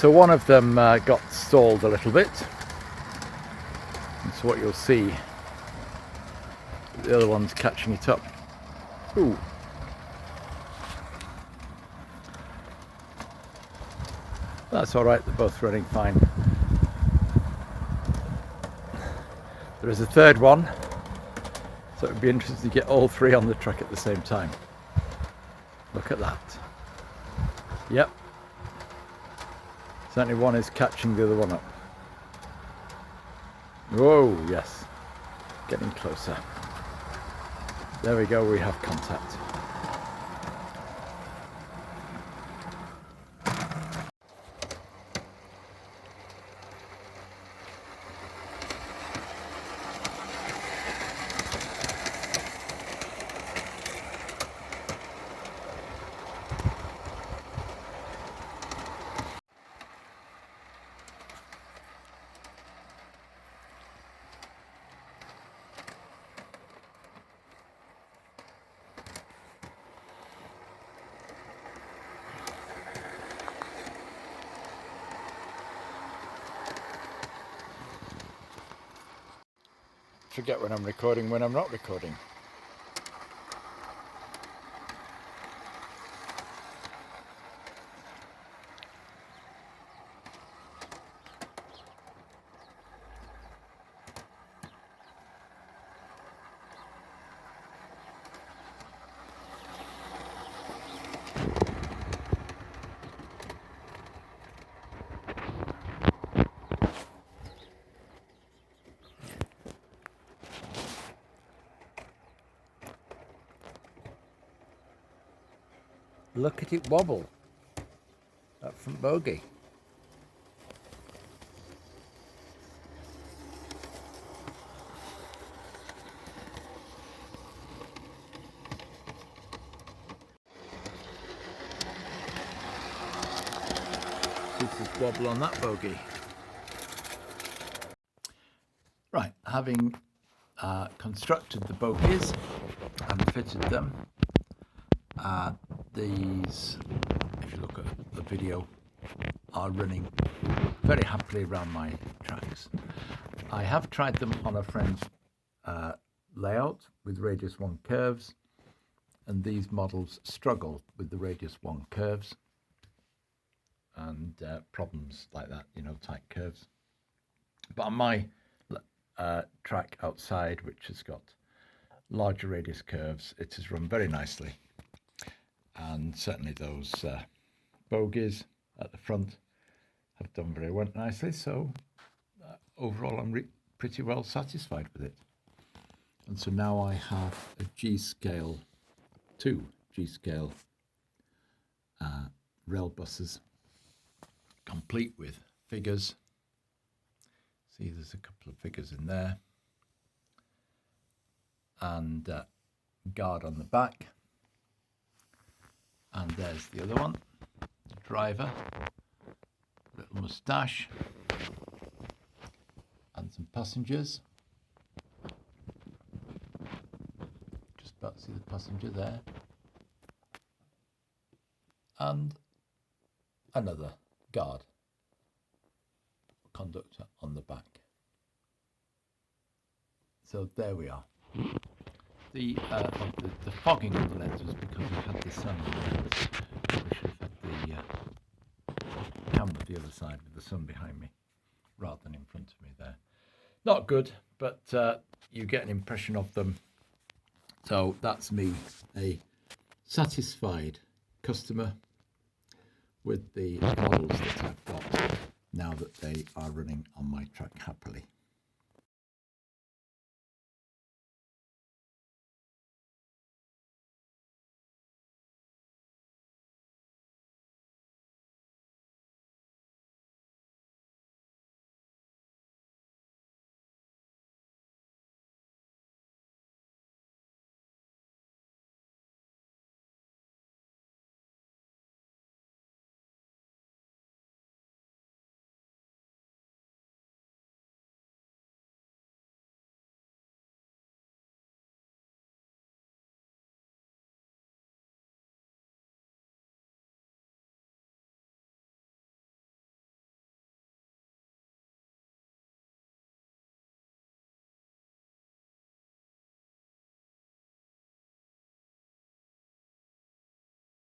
So one of them got stalled a little bit, and so what you'll see, the other one's catching it up. Ooh. That's all right, they're both running fine. There is a third one, so it would be interesting to get all three on the track at the same time. Look at that. Yep. Certainly one is catching the other one up. Whoa, yes. Getting closer. There we go, we have contact. Forget when I'm recording, when I'm not recording. Look at it wobble, that front bogie. This is wobble on that bogie. Right, having constructed the bogies and fitted them, these, if you look at the video, are running very happily around my tracks. I have tried them on a friend's layout with radius 1 curves, and these models struggle with the radius 1 curves and problems like that, you know, tight curves. But on my track outside, which has got larger radius curves, it has run very nicely. And certainly those bogies at the front have done very well, nicely. So overall, I'm pretty well satisfied with it. And so now I have a G-scale, 2 G-scale rail buses, complete with figures. See, there's a couple of figures in there, and guard on the back. And there's the other one, the driver, little moustache, and some passengers. Just about to see the passenger there. And another guard, conductor on the back. So there we are. The fogging of the lens was because we had the sun on the lens. We should have had the camera the other side with the sun behind me rather than in front of me there. Not good, but you get an impression of them. So that's me, a satisfied customer with the models that I've got now that they are running on my track happily.